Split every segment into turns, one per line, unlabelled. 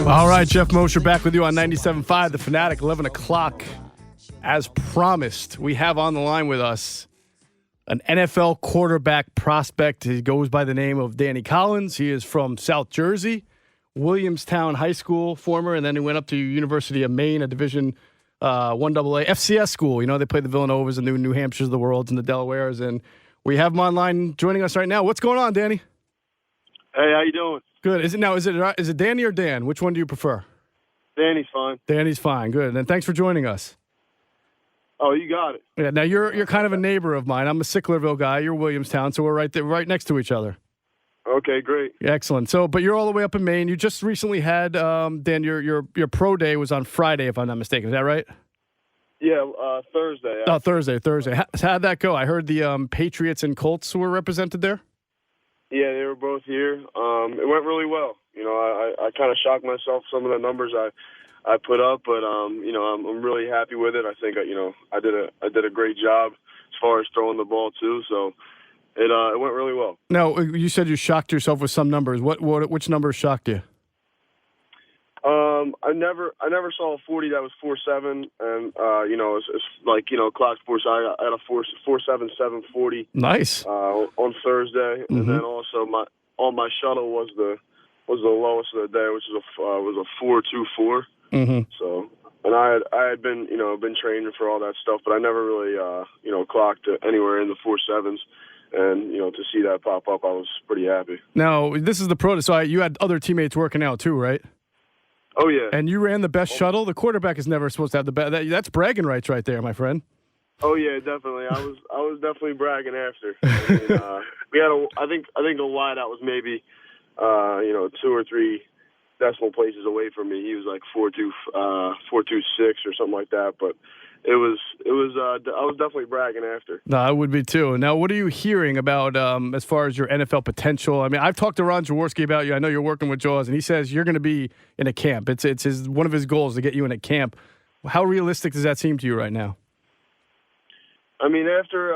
All right, Geoff Mosher back with you on 97.5, The Fanatic, 11 o'clock. As promised, we have on the line with us an NFL quarterback prospect. He goes by the name of Danny Collins. He is from South Jersey, Williamstown High School, former, and then he went up to University of Maine, a Division 1AA FCS school. You know, they play the Villanovas and the New Hampshires of the world and the Delawares, and we have him online joining us right now. What's going on, Danny?
Hey, how you doing?
Good. Is it Danny or Dan? Which one do you prefer?
Danny's fine.
Danny's fine. Good. And thanks for joining us.
Oh, you got it.
Yeah. Now you're kind of a neighbor of mine. I'm a Sicklerville guy. You're Williamstown, so we're right there, right next to each other.
Okay, great.
Excellent. So, but you're all the way up in Maine. You just recently had Dan. Your pro day was on Friday, if I'm not mistaken. Is that right?
Yeah, Thursday.
Oh, Thursday. How'd that go? I heard the Patriots and Colts were represented there.
Yeah, they were both here. It went really well. You know, I kind of shocked myself some of the numbers I put up, but you know, I'm really happy with it. I think I did a great job as far as throwing the ball too. So it went really well.
Now, you said you shocked yourself with some numbers. Which numbers shocked you?
I never saw a 40 that was 4.7, and you know, it's like, you know, clock sports. I had a 4.7740.
Nice.
On Thursday, and then also my shuttle was the lowest of the day, which was a 4.24. So, and I had been training for all that stuff, but I never really clocked anywhere in the 4.7s. And, you know, to see that pop up, I was pretty happy.
Now, this is the pro. So you had other teammates working out too, right?
Oh, yeah.
And you ran the best shuttle? The quarterback is never supposed to have the best. That's bragging rights right there, my friend.
Oh, yeah, definitely. I was definitely bragging after. I mean, we had I think the wideout was maybe, 2 or 3 decimal places away from me. He was like 4.26 or something like that. But I was definitely bragging after.
No, I would be too. Now, what are you hearing about as far as your NFL potential? I mean, I've talked to Ron Jaworski about you. I know you're working with Jaws, and he says you're going to be in a camp. It's one of his goals to get you in a camp. How realistic does that seem to you right now?
I mean, after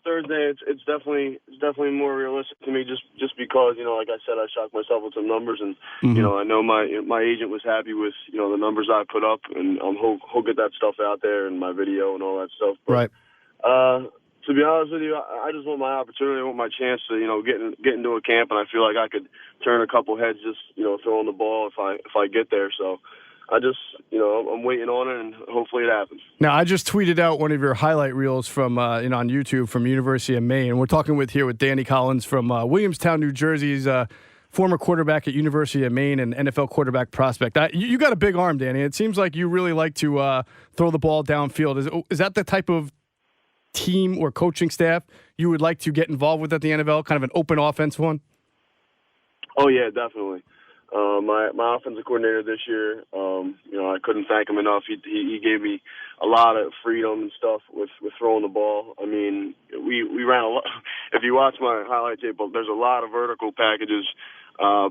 Thursday, it's definitely more realistic to me. Just because, you know, like I said, I shocked myself with some numbers, and you know, I know my agent was happy with, you know, the numbers I put up, and he'll get that stuff out there in my video and all that stuff. But,
right.
To be honest with you, I just want my opportunity. I want my chance to, you know, get into a camp, and I feel like I could turn a couple heads just, you know, throwing the ball if I get there. So I just, you know, I'm waiting on it, and hopefully it happens.
Now, I just tweeted out one of your highlight reels from, on YouTube from University of Maine. We're talking with Danny Collins from Williamstown, New Jersey. He's a former quarterback at University of Maine and NFL quarterback prospect. You got a big arm, Danny. It seems like you really like to throw the ball downfield. Is that the type of team or coaching staff you would like to get involved with at the NFL, kind of an open offense one?
Oh, yeah, definitely. My offensive coordinator this year, you know, I couldn't thank him enough. He gave me a lot of freedom and stuff with throwing the ball. I mean, we ran a lot. If you watch my highlight tape, there's a lot of vertical packages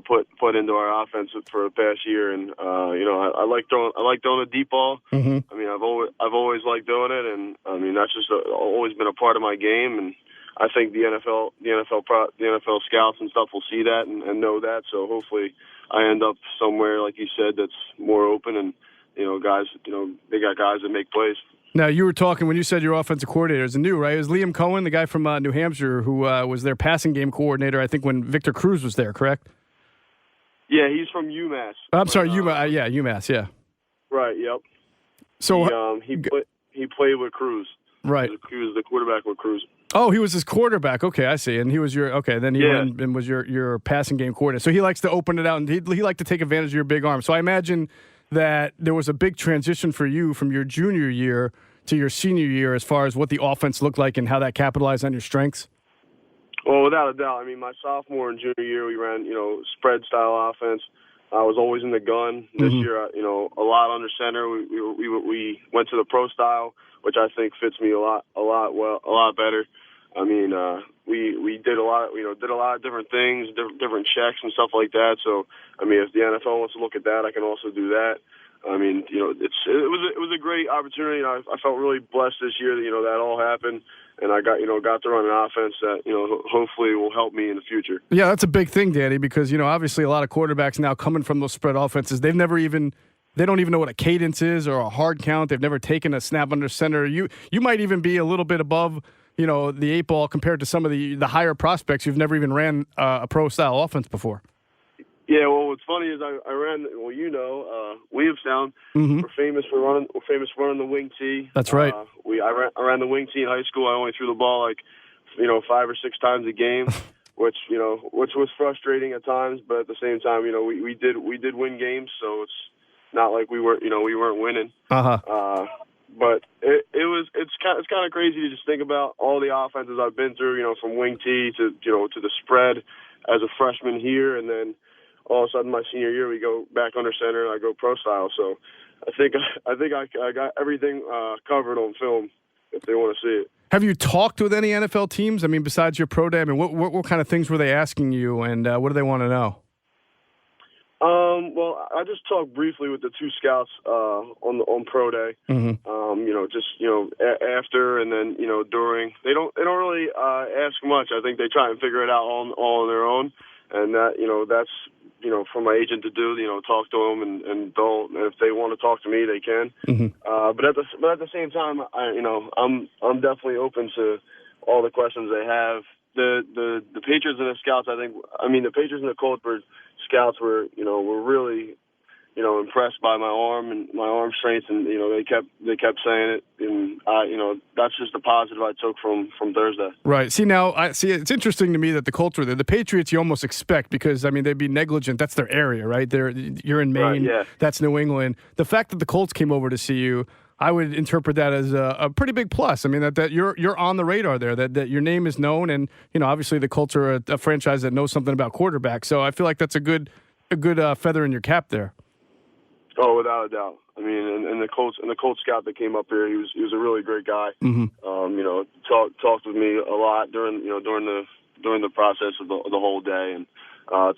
put into our offense for the past year, and you know, I like throwing a deep ball. I mean, I've always liked doing it, and I mean, that's just always been a part of my game, and I think the NFL scouts and stuff will see that and know that. So hopefully, I end up somewhere, like you said, that's more open, and, you know, guys, you know, they got guys that make plays.
Now, you were talking when you said your offensive coordinator is new, right? It was Liam Cohen, the guy from New Hampshire, who was their passing game coordinator, I think, when Victor Cruz was there, correct?
Yeah, he's from UMass.
I'm sorry, UMass, yeah.
Right, yep.
So
he played with Cruz.
Right.
He was the quarterback with Cruz.
Oh, he was his quarterback. Okay, I see. And he was then he went and was your passing game coordinator. So he likes to open it out, and he liked to take advantage of your big arm. So I imagine that there was a big transition for you from your junior year to your senior year as far as what the offense looked like and how that capitalized on your strengths.
Well, without a doubt. I mean, my sophomore and junior year, we ran, you know, spread style offense. I was always in the gun. This year, you know, a lot under center. We went to the pro style, which I think fits me a lot better. I mean, we did a lot, did a lot of different things, different checks and stuff like that. So, I mean, if the NFL wants to look at that, I can also do that. I mean, it was a great opportunity. I felt really blessed this year that that all happened, and I got to run an offense that hopefully will help me in the future.
Yeah, that's a big thing, Danny, because obviously a lot of quarterbacks now coming from those spread offenses, they don't even know what a cadence is or a hard count. They've never taken a snap under center. You might even be a little bit above the eight ball compared to some of the higher prospects who've never even ran a pro style offense before.
Yeah, well, what's funny is I ran. Well, Williamstown.
Mm-hmm.
We're famous for running the wing tee.
That's right.
I ran the wing tee in high school. I only threw the ball 5 or 6 times a game, which was frustrating at times. But at the same time, we did win games, so it's not like we weren't winning. But it's kind of crazy to just think about all the offenses I've been through. From wing tee to to the spread as a freshman here, and then all of a sudden my senior year we go back under center and I go pro style. So I think I got everything covered on film if they want to see it.
Have you talked with any NFL teams? I mean, besides your pro day, I mean, what kind of things were they asking you, and what do they want to know?
Well, I just talked briefly with the 2 scouts on pro day.
Mm-hmm.
After and then during. They don't really ask much. I think they try and figure it out all on their own, and that's for my agent to do. Talk to them and if they want to talk to me, they can.
Mm-hmm.
But at the same time, I'm definitely open to all the questions they have. The Patriots and the Scouts, the Patriots and the Colts Scouts were really impressed by my arm strength, and they kept saying it, and that's just the positive I took from Thursday.
Right. See, now it's interesting to me that the Colts were there. The Patriots you almost expect because they'd be negligent. That's their area, right? You're in Maine.
Right, yeah.
That's New England. The fact that the Colts came over to see you, I would interpret that as a pretty big plus. I mean, that you're on the radar there, that your name is known, and obviously the Colts are a franchise that knows something about quarterbacks. So I feel like that's a good feather in your cap there.
Oh, without a doubt. I mean, and the Colts scout that came up here, he was a really great guy.
Mm-hmm.
Talked with me a lot during the process of the whole day, and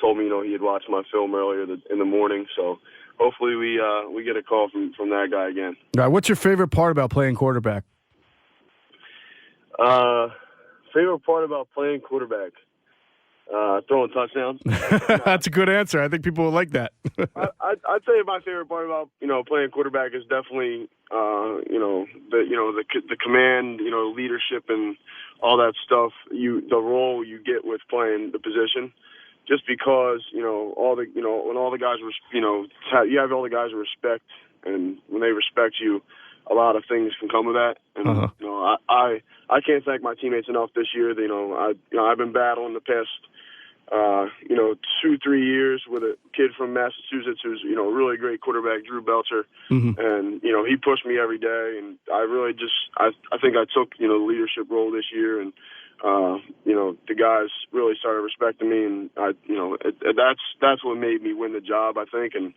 told me he had watched my film earlier in the morning. So hopefully we get a call from that guy again.
All right. What's your favorite part about playing quarterback?
Favorite part about playing quarterback? Throwing touchdowns.
That's a good answer. I think people will like that.
I'd say my favorite part about playing quarterback is definitely the command, leadership and all that stuff. The role you get with playing the position, just because when all the guys you have all the guys respect, and when they respect you, a lot of things can come with that. And I can't thank my teammates enough this year. I've been battling the past 2-3 years with a kid from Massachusetts who's a really great quarterback, Drew Belcher,
mm-hmm.
and he pushed me every day, and I really I think I took the leadership role this year, and the guys really started respecting me, and that's what made me win the job, I think, and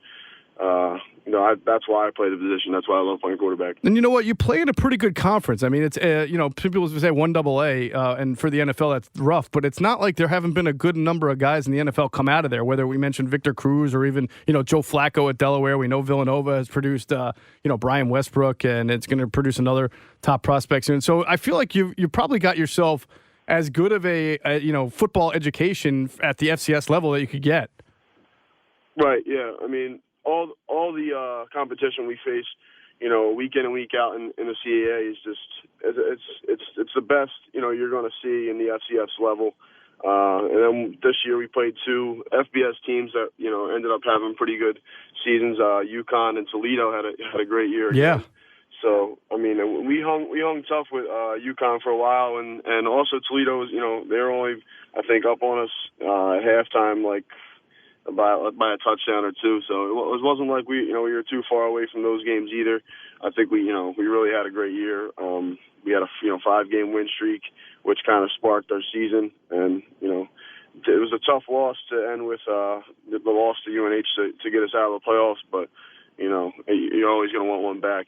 that's why I play the position. That's why I love playing quarterback.
And you know what? You play in a pretty good conference. I mean, it's people say 1AA, and for the NFL that's rough, but it's not like there haven't been a good number of guys in the NFL come out of there. Whether we mentioned Victor Cruz or even Joe Flacco at Delaware. We know Villanova has produced Brian Westbrook, and it's going to produce another top prospect soon. So I feel like you probably got yourself as good of a football education at the FCS level that you could get.
Right. Yeah. I mean, all the competition we face, week in and week out in the CAA is just it's the best you're going to see in the FCS level. And then this year we played 2 FBS teams that ended up having pretty good seasons. UConn and Toledo had a great year.
Yeah.
Again. So I mean, we hung tough with UConn for a while, and also Toledo was they were only I think up on us at halftime by a touchdown or 2, so it wasn't like we were too far away from those games either. I think we really had a great year. We had a 5-game win streak, which kind of sparked our season, and it was a tough loss to end with the loss to UNH to get us out of the playoffs. But you're always going to want one back,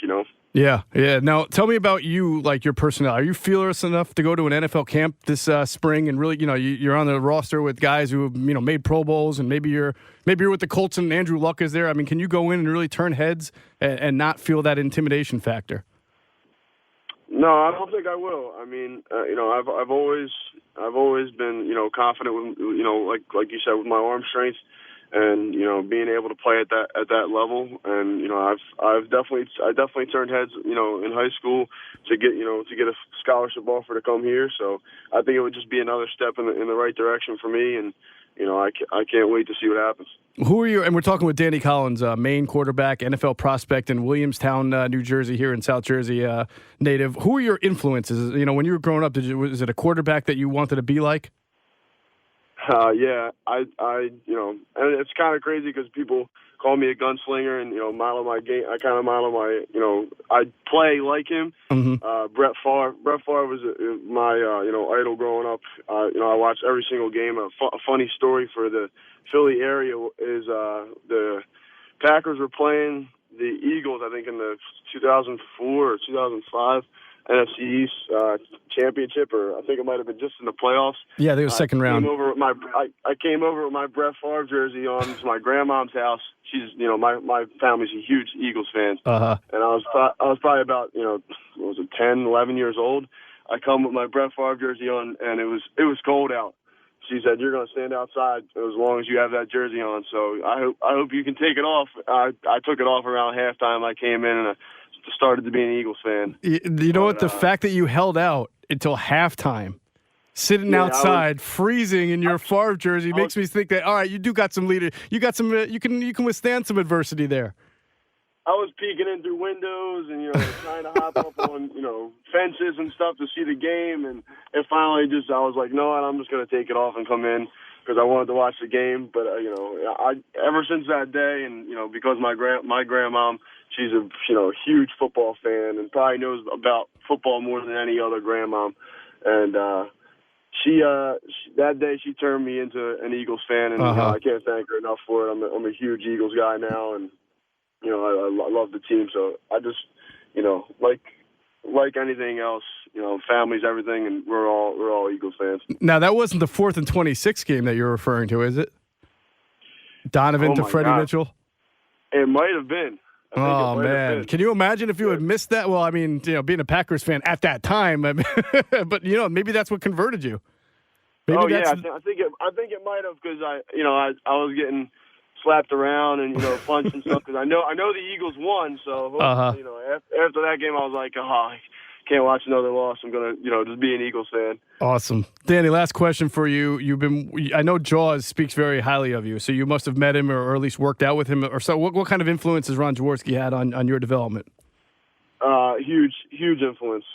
Yeah, yeah. Now, tell me about you, like your personnel. Are you fearless enough to go to an NFL camp this spring and really, you're on the roster with guys who have, made Pro Bowls, and maybe you're with the Colts and Andrew Luck is there. I mean, can you go in and really turn heads and not feel that intimidation factor?
No, I don't think I will. I mean, I've always been, confident with, like you said, with my arm strength, and being able to play at that level. And I definitely turned heads, in high school to get a scholarship offer to come here. So I think it would just be another step in the right direction for me. And I can't wait to see what happens.
Who are you? And we're talking with Danny Collins, Maine quarterback, NFL prospect in Williamstown, New Jersey, here in South Jersey, native. Who are your influences? When you were growing up, was it a quarterback that you wanted to be like?
Yeah, I and it's kind of crazy because people call me a gunslinger and, model my game. I kind of model my, I play like him.
Mm-hmm.
Brett Favre was my, idol growing up. I watched every single game. A funny story for the Philly area is the Packers were playing the Eagles, I think, in the 2004 or 2005 NFC East championship, or I think it might have been just in the playoffs.
Yeah, they were second round.
I came over with my Brett Favre jersey on to my grandmom's house. She's, my family's a huge Eagles fan.
Uh-huh.
And I was probably about, 10, 11 years old. I come with my Brett Favre jersey on, and it was cold out. She said, "You're going to stand outside as long as you have that jersey on." So I hope you can take it off. I took it off around halftime. I came in and I started to be an Eagles fan.
You know what? The fact that you held out until halftime, sitting outside, freezing in your Favre jersey, makes me think that, all right, you do got some leader. You got some. You can withstand some adversity there.
I was peeking in through windows and, trying to hop up on, fences and stuff to see the game. And it finally I was like, no, I'm just going to take it off and come in because I wanted to watch the game. But, ever since that day, and, because my grandmom, she's a, huge football fan and probably knows about football more than any other grandmom. And she that day she turned me into an Eagles fan, and I can't thank her enough for it. I'm a huge Eagles guy now, and I love the team. So I just, like anything else, family's everything, and we're all Eagles fans.
Now that wasn't the 4th and 26 game that you're referring to, is it? Donovan to Freddie Mitchell.
It might have been.
Oh, man. Can you imagine if you had missed that? Well, I mean, being a Packers fan at that time, but, maybe that's what converted you. Maybe
I think it might have, because I was getting slapped around and, punched and stuff, because I know the Eagles won, so, after that game, I was like, I can't watch another loss. I'm going to, just be an Eagles fan.
Awesome. Danny, last question for you. I know Jaws speaks very highly of you, so you must have met him or at least worked out with him or so. What kind of influence has Ron Jaworski had on your development?
Huge influence.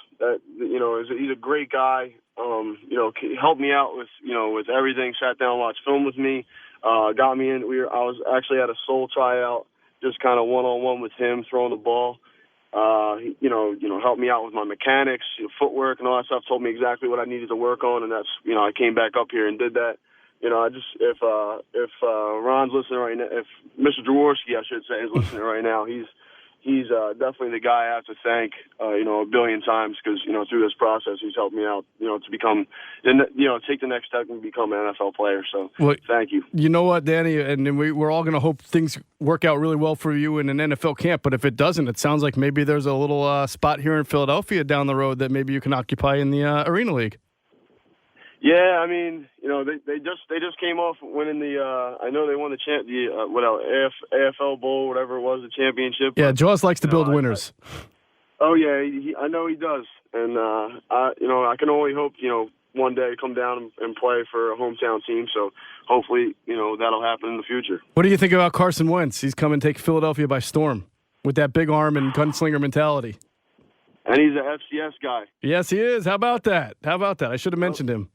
He's a great guy. Helped me out with everything, sat down, watched film with me, got me in. I was actually at a soul tryout, just kind of one-on-one with him, throwing the ball. Helped me out with my mechanics, footwork, and all that stuff. Told me exactly what I needed to work on, and that's I came back up here and did that. If Ron's listening right now, if Mr. Jaworski, I should say, is listening right now, he's definitely the guy I have to thank, a billion times, because through this process he's helped me out, to become, take the next step and become an NFL player. So thank you.
You know what, Danny, and we're all going to hope things work out really well for you in an NFL camp. But if it doesn't, it sounds like maybe there's a little spot here in Philadelphia down the road that maybe you can occupy in the Arena League.
Yeah, I mean, they just came off winning the. I know they won the AFL Bowl, whatever it was, the championship.
Yeah, Jaws likes to build winners.
I know he does, and I can only hope one day come down and play for a hometown team. So hopefully that'll happen in the future.
What do you think about Carson Wentz? He's come and take Philadelphia by storm with that big arm and gunslinger mentality.
And he's an FCS guy.
Yes, he is. How about that? I should have mentioned him.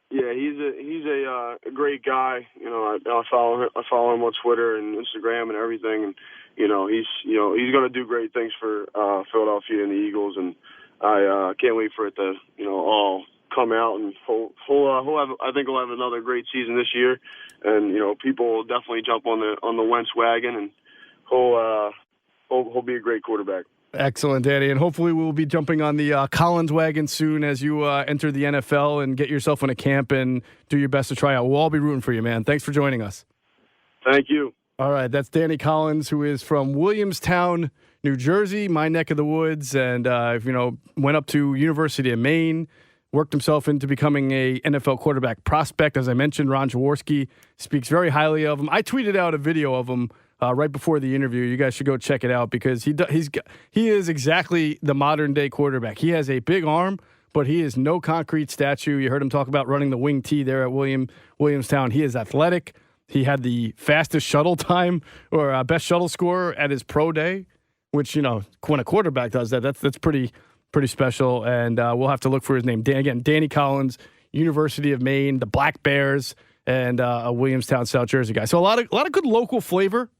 Yeah, he's a great guy. I follow him on Twitter and Instagram and everything, and he's going to do great things for Philadelphia and the Eagles, and I can't wait for it to all come out, and I think he'll have another great season this year, and people will definitely jump on the Wentz wagon, and he'll he'll be a great quarterback.
Excellent, Danny. And hopefully we'll be jumping on the Collins wagon soon as you enter the NFL and get yourself in a camp and do your best to try out. We'll all be rooting for you, man. Thanks for joining us.
Thank you.
All right, that's Danny Collins, who is from Williamstown, New Jersey, my neck of the woods, and went up to University of Maine, worked himself into becoming a NFL quarterback prospect. As I mentioned, Ron Jaworski speaks very highly of him. I tweeted out a video of him right before the interview. You guys should go check it out because he is exactly the modern day quarterback. He has a big arm, but he is no concrete statue. You heard him talk about running the wing T there at Williamstown. He is athletic. He had the fastest shuttle time or best shuttle score at his pro day, which, when a quarterback does that, that's pretty special. And we'll have to look for his name. Danny Collins, University of Maine, the Black Bears, and a Williamstown, South Jersey guy. So a lot of good local flavor